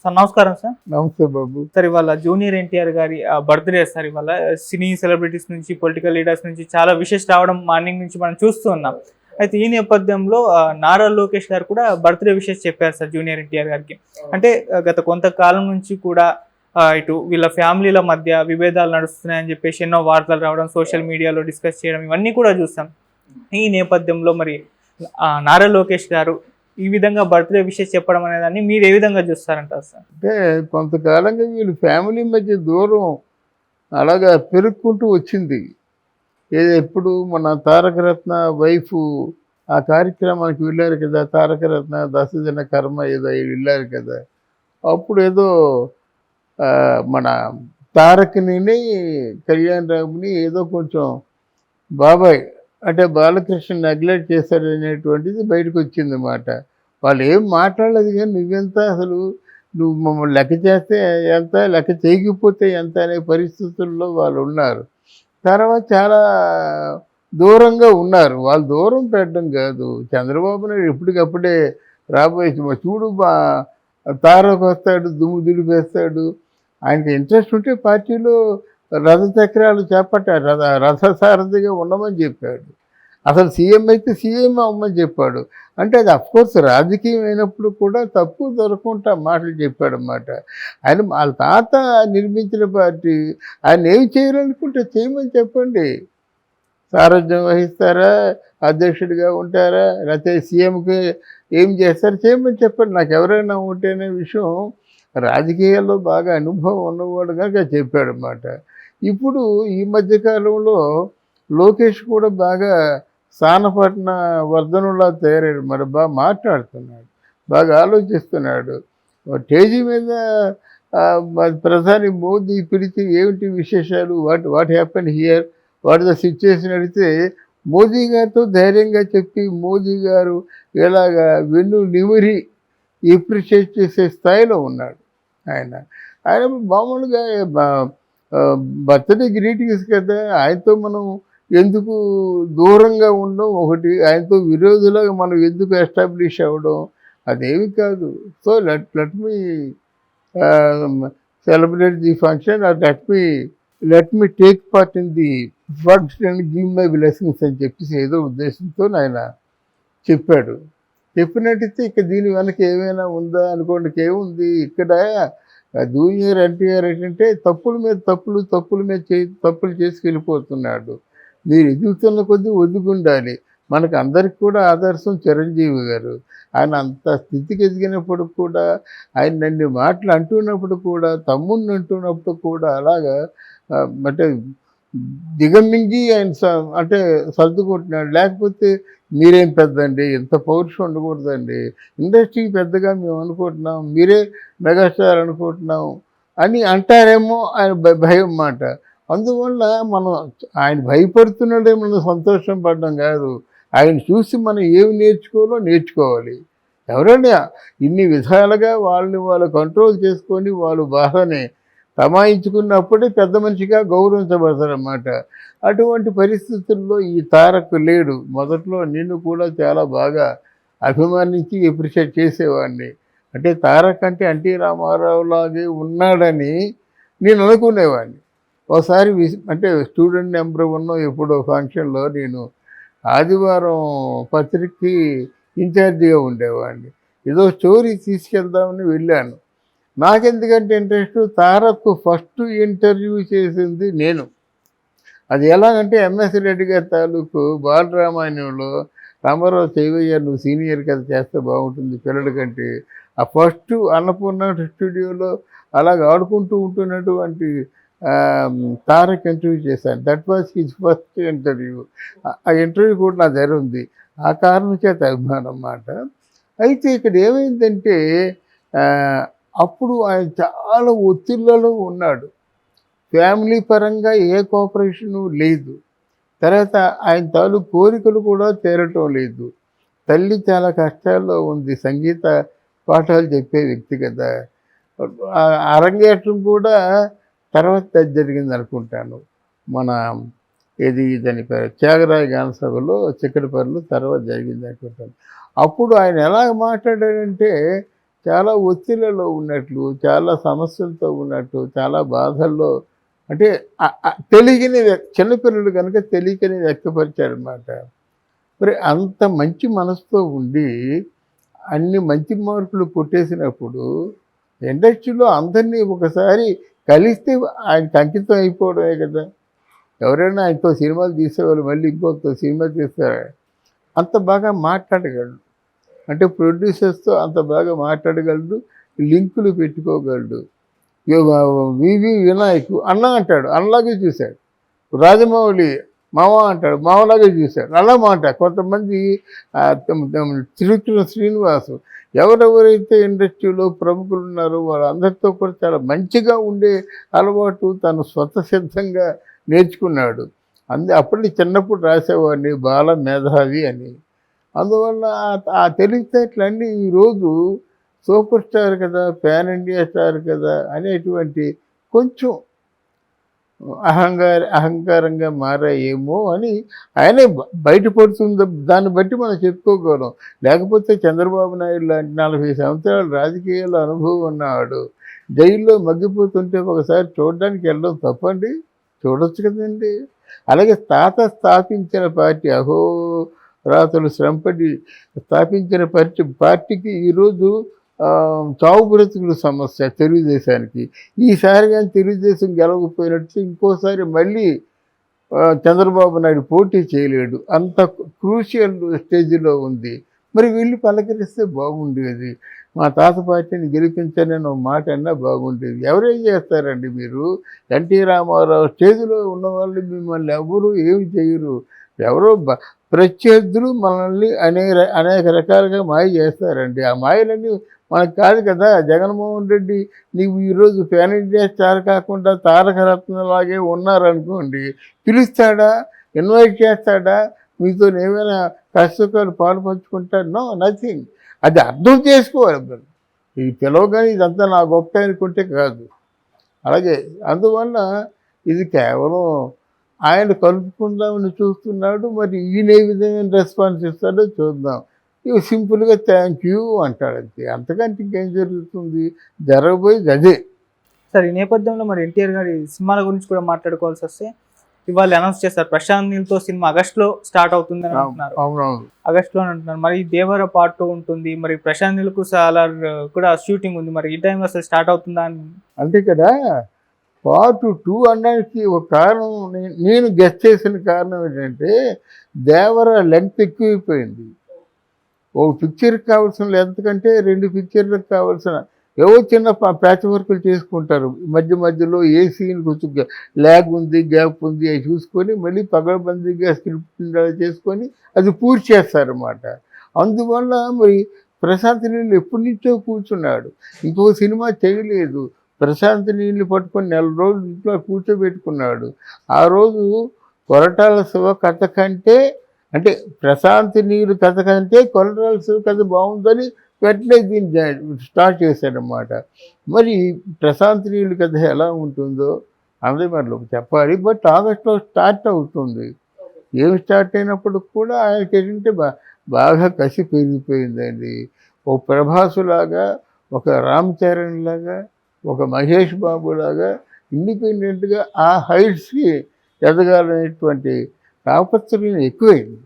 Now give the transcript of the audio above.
Sir నమస్కారం sir. నమస్తే బాబు. Sir ఇవాళ జూనియర్ ఎన్టీఆర్ గారి బర్త్‌డే సార్ ఇవాళ. సినీ సెలబ్రిటీస్ నుంచి, పొలిటికల్ లీడర్స్ నుంచి చాలా విషెస్ రావడం మార్నింగ్ నుంచి మనం చూస్తూ ఉన్నాం. అయితే ఈ నేపథ్యంలో నారా లోకేష్ గారు కూడా బర్త్‌డే విషెస్ చెప్పారు సార్ జూనియర్ ఎన్టీఆర్ గారికి. అంటే గత కొంతకాలం నుంచి కూడా ఇటు వీళ్ళ ఫ్యామిలీల మధ్య విభేదాలు నడుస్తున్నాయని చెప్పేసి ఎన్నో వార్తలు రావడం, సోషల్ మీడియాలో డిస్కస్ చేయడం ఇవన్నీ కూడా చూస్తాం. ఈ నేపథ్యంలో మరి నారా లోకేష్ గారు ఈ విధంగా బర్త్‌డే విషెస్ చెప్పడం అనేదాన్ని మీరు ఏ విధంగా చూస్తారంటారు సార్? అంటే కొంతకాలంగా వీళ్ళు ఫ్యామిలీ మధ్య దూరం అలాగా పెరుక్కుంటూ వచ్చింది. ఎప్పుడు మన తారకరత్న వైఫ్ ఆ కార్యక్రమానికి వెళ్ళారు కదా, తారకరత్న దశదిన కర్మ ఏదో వెళ్ళారు కదా. అప్పుడు ఏదో మన తారక్ని, కళ్యాణ్ రామ్ని ఏదో కొంచెం బాబాయ్ అంటే బాలకృష్ణ నెగ్లెక్ట్ చేశారనేటువంటిది బయటకు వచ్చిందన్నమాట. వాళ్ళు ఏం మాట్లాడలేదు, కానీ నువ్వెంత అసలు, నువ్వు మమ్మల్ని లెక్క చేస్తే ఎంత, లెక్క చేయకపోతే ఎంత అనే పరిస్థితుల్లో వాళ్ళు ఉన్నారు. తర్వాత చాలా దూరంగా ఉన్నారు. వాళ్ళు దూరం పెట్టడం కాదు, చంద్రబాబు నాయుడు ఎప్పటికప్పుడే రాబోయే చూడు తారక్ వస్తాడు, దుమ్ము దులిపేస్తాడు. ఆయనకి ఇంట్రెస్ట్ ఉంటే పార్టీలో రథచక్రాలు చేపట్టాడు, రథసారథిగా ఉండమని చెప్పాడు. అసలు సీఎం అయితే సీఎం అవ్వమని చెప్పాడు. అంటే అది అఫ్కోర్స్ రాజకీయం అయినప్పుడు కూడా తప్పు దొరకకుండా మాటలు చెప్పాడన్నమాట. ఆయన వాళ్ళ తాత నిర్మించిన పార్టీ, ఆయన ఏమి చేయాలనుకుంటే చేయమని చెప్పండి. సారథ్యం వహిస్తారా, అధ్యక్షుడిగా ఉంటారా, లేకపోతే సీఎంకి ఏం చేస్తారో చేయమని చెప్పండి. నాకు ఎవరైనా ఉంటేనే విషయం రాజకీయాల్లో బాగా అనుభవం ఉన్నవాడు కనుక చెప్పాడన్నమాట. ఇప్పుడు ఈ మధ్యకాలంలో లోకేష్ కూడా బాగా సానపట్న వర్ధనులా తయారాడు. మరి బాగా మాట్లాడుతున్నాడు, బాగా ఆలోచిస్తున్నాడు. స్టేజీ మీద ప్రధాని మోదీ పిలిచి ఏమిటి విశేషాలు, what happen here, what the situation అడిగితే మోదీ గారితో ధైర్యంగా చెప్పి మోదీ గారు ఎలాగా వెన్ను నిమిరి ఎప్రిషియేట్ చేసే స్థాయిలో ఉన్నాడు ఆయన. ఆయన మామూలుగా బర్త్డే గ్రీటింగ్స్ కదా, ఆయనతో మనం ఎందుకు దూరంగా ఉండడం, ఒకటి ఆయనతో విరోధులుగా మనం ఎందుకు ఎస్టాబ్లిష్ అవ్వడం, అదేమి కాదు. So let me celebrate the function, or let me take part in the function and give my blessings అని చెప్పేసి ఏదో ఉద్దేశంతో ఆయన చెప్పాడు. చెప్పినట్టయితే ఇక దీని వెనక ఏమైనా ఉందా అనుకోండి, ఏముంది ఇక్కడ. జూనియర్ ఎన్టీఆర్ ఏంటంటే తప్పుల మీద తప్పులు చేసి వెళ్ళిపోతున్నాడు. మీరు ఎదుగుతున్న కొద్దీ ఒదుగుండాలి. మనకు అందరికి కూడా ఆదర్శం చిరంజీవి గారు. ఆయన అంత స్థితికి ఎదిగినప్పుడు కూడా, ఆయన నన్ను మాటలు అంటున్నప్పుడు కూడా, తమ్ముడిని అంటున్నప్పుడు కూడా అలాగా అంటే దిగమింగి ఆయన అంటే సర్దుకుంటున్నాడు. లేకపోతే మీరేం పెద్దండి, ఇంత పౌరుషం ఉండకూడదండి, ఇండస్ట్రీకి పెద్దగా మేము అనుకుంటున్నాం, మీరే మెగాస్టార్ అనుకుంటున్నాం అని అంటారేమో ఆయన భయం మాట. అందువల్ల మనం ఆయన భయపడుతున్నాడే మనం సంతోషం పడడం కాదు, ఆయన చూసి మనం ఏమి నేర్చుకోవాలి. ఎవరైనా ఇన్ని విధాలుగా వాళ్ళు కంట్రోల్ చేసుకొని వాళ్ళు బాగానే తమాయించుకున్నప్పుడే పెద్ద మనిషిగా గౌరవించబడతారన్నమాట. అటువంటి పరిస్థితుల్లో ఈ తారక్ లేడు. మొదట్లో నిన్ను కూడా చాలా బాగా అభిమానించి ఎప్రిషియేట్ చేసేవాడిని. అంటే తారక్ అంటే ఎన్టీ రామారావు లాగే ఉన్నాడని నేను అనుకునేవాడిని. ఒకసారి అంటే స్టూడెంట్ నెంబర్ 1 ఎప్పుడో ఫంక్షన్లో నేను ఆదివారం పత్రికకి ఇన్ఛార్జిగా ఉండేవాడిని. ఏదో స్టోరీ తీసుకెళ్దామని వెళ్ళాను. నాకెందుకంటే ఇంట్రెస్ట్, తారక్ ఫస్ట్ ఇంటర్వ్యూ చేసింది నేను. అది ఎలాగంటే ఎంఎస్ రెడ్డి గారి తాలూకు బాలరామాయణంలో రామారావు చేయవయ్యా, నువ్వు సీనియర్ కథ చేస్తే బాగుంటుంది పిల్లల కంటే, ఆ ఫస్ట్ అన్నపూర్ణ స్టూడియోలో అలాగ ఆడుకుంటూ ఉంటున్నటువంటి తారక్ ఇంటర్వ్యూ చేశాను. That was his first interview. ఆ ఇంటర్వ్యూ కూడా నా దగ్గర ఉంది. ఆ కారణం చేత అభిమానం అన్నమాట. అయితే ఇక్కడ ఏమైందంటే అప్పుడు ఆయన చాలా ఒత్తిళ్లలో ఉన్నాడు. ఫ్యామిలీ పరంగా ఏ కోఆపరేషను లేదు. తర్వాత ఆయన తాలూకు కోరికలు కూడా తీరటం లేదు. తల్లి చాలా కష్టాల్లో ఉంది, సంగీత పాఠాలు చెప్పే వ్యక్తి కదా. అరంగేట్రం కూడా తర్వాత జరిగింది అనుకుంటాను. మన దాని పేరు త్యాగరాయ గాన సభలో చిక్కడపల్లిలో తర్వాత జరిగింది అనుకుంటాను. అప్పుడు ఆయన ఎలా మాట్లాడాడంటే, చాలా ఒత్తిళ్లలో ఉన్నట్లు, చాలా సమస్యలతో ఉన్నట్టు, చాలా బాధల్లో అంటే తెలియని చిన్నపిల్లలు కనుక తెలియకని వ్యక్తపరిచారనమాట. మరి అంత మంచి మనసుతో ఉండి అన్ని మంచి మార్కులు కొట్టేసినప్పుడు ఇండస్ట్రీలో అందరినీ ఒకసారి కలిస్తే ఆయనకి అంకితం అయిపోవడమే కదా. ఎవరైనా ఆయనతో సినిమాలు తీసేవాళ్ళు మళ్ళీ ఇంకొకతో సినిమా తీస్తారా? అంత బాగా మాట్లాడగలడు. అంటే ప్రొడ్యూసర్స్తో అంత బాగా మాట్లాడగలడు, లింకులు పెట్టుకోగలడు. వివి వినాయక్ అన్న అంటాడు, అన్నలాగే చూశాడు. రాజమౌళి మామ అంటాడు, మామలాగే చూశాడు. అలా మాట కొంతమంది తిరుచుల శ్రీనివాసు ఎవరెవరైతే ఇండస్ట్రీలో ప్రముఖులు ఉన్నారో వాళ్ళందరితో కూడా చాలా మంచిగా ఉండే అలవాటు తను స్వతసిద్ధంగా నేర్చుకున్నాడు. అప్పటి చిన్నప్పుడు రాసేవాడిని బాల మేధావి అని. అందువల్ల ఆ తెలివితేటలన్నీ ఈరోజు సూపర్ స్టార్ కదా, పాన్ ఇండియా స్టార్ కదా అనేటువంటి కొంచెం అహంకారంగా మారాయేమో అని ఆయనే బయటపడుతుంది. దాన్ని బట్టి మనం చెప్పుకోగలం. లేకపోతే చంద్రబాబు నాయుడు లాంటి 40 సంవత్సరాల రాజకీయాల అనుభవం ఉన్నవాడు జైల్లో మగ్గిపోతుంటే ఒకసారి చూడడానికి వెళ్ళడం తప్పండి? చూడొచ్చు కదండి. అలాగే తాత స్థాపించిన పార్టీ అహోరాత్రులు శ్రమపడి స్థాపించిన పార్టీకి ఈరోజు చావు బ్రతుకుల సమస్య తెలుగుదేశానికి. ఈసారి కానీ తెలుగుదేశం గెలవకపోయినట్టు ఇంకోసారి మళ్ళీ చంద్రబాబు నాయుడు పోటీ చేయలేడు. అంత క్రూషియల్ స్టేజ్లో ఉంది. మరి వీళ్ళు పలకరిస్తే బాగుండేది. మా తాత పార్టీని గెలిపించాలని ఒక మాట అన్నా బాగుండేది. ఎవరేం చేస్తారండి మీరు? ఎన్టీ రామారావు స్టేజ్లో ఉన్న వాళ్ళు మిమ్మల్ని ఎవరు ఏమి చేయరు. ఎవరో ప్రత్యర్థులు మనల్ని అనేక రకాలుగా మాయ చేస్తారండి. ఆ మాయలన్నీ మనకు కాదు కదా. జగన్మోహన్ రెడ్డి నీవు ఈరోజు పాన్ ఇండియా స్టార్ కాకుండా తారక రత్నలాగే ఉన్నారనుకోండి, పిలుస్తాడా? ఇన్వైట్ చేస్తాడా? మీతో ఏమైనా కష్టసుఖాలు పాలు పంచుకుంటాడు? No, nothing. అది అర్థం చేసుకోవాలి. ఈ పిలవగానే ఇదంతా నా గొప్ప అనుకుంటే కాదు. అలాగే అందువల్ల ఇది కేవలం ఆయన కలుపుకుందామని చూస్తున్నాడు. మరి ఈయన ఏ విధమైన రెస్పాన్స్ ఇస్తాడో చూద్దాం. ఇవి సింపుల్గా థ్యాంక్ యూ అంటాడు అంతే. అంతకంటే ఇంకేం జరుగుతుంది? జరగబోయేది అదే. సార్, ఈ నేపథ్యంలో మరి ఎన్టీఆర్ గారి సినిమాల గురించి కూడా మాట్లాడుకోవాల్సి వస్తే ఇవాళ అనౌన్స్ చేస్తారు ప్రశాంత్ నీల్తో సినిమా ఆగస్టులో స్టార్ట్ అవుతుందని అంటున్నారు. అవునవును, ఆగస్టులో అంటున్నారు. మరి దేవర పార్ట్ 2 ఉంటుంది. మరి ప్రశాంత్ నీల్కు సాలార్ కూడా షూటింగ్ ఉంది. మరి ఈ టైంలో అసలు స్టార్ట్ అవుతుందా అని అంటే కదా పార్ట్ 2 అనడానికి ఒక కారణం నేను గెస్ట్ చేసిన కారణం ఏంటంటే దేవర లెంగ్త్ ఎక్కువైపోయింది. ఒక పిక్చర్కి కావాల్సిన లెంత్ కంటే 2 పిక్చర్లకు కావాల్సిన ఏవో చిన్న ప్యాచ్ వర్కులు చేసుకుంటారు. మధ్యలో ఏ సీన్ కొంచెం ల్యాగ్ ఉంది, గ్యాప్ ఉంది అవి చూసుకొని మళ్ళీ పగడబందీగా స్క్రిప్ట్ చేసుకొని అది పూర్తి చేస్తారన్నమాట. అందువల్ల మరి ప్రశాంత్ నీళ్ళు ఎప్పటి నుంచో కూర్చున్నాడు. ఇంకో సినిమా చేయలేదు. ప్రశాంత్ నీళ్ళు పట్టుకొని 4 రోజులు ఇంట్లో కూర్చోబెట్టుకున్నాడు. ఆ రోజు కొరటాల శివ కథ కంటే అంటే ప్రశాంత్ నీళ్ళు కథ కంటే కొరటాల శివ కథ బాగుందని వెంటనే దీన్ని స్టార్ట్ చేశాడనమాట. మరి ప్రశాంత్ నీళ్ళు కథ ఎలా ఉంటుందో అందరి మనలో చెప్పాలి. బట్ ఆగస్టులో స్టార్ట్ అవుతుంది. ఏమి స్టార్ట్ అయినప్పుడు కూడా ఆయనకి ఏంటంటే బాగా కసి పెరిగిపోయిందండి. ఒక ప్రభాసులాగా, ఒక రామ్ చరణ్ లాగా, ఒక మహేష్ బాబు లాగా ఇండిపెండెంట్గా ఆ హైట్స్కి ఎదగాలనేటువంటి తాపత్రయం ఎక్కువైంది.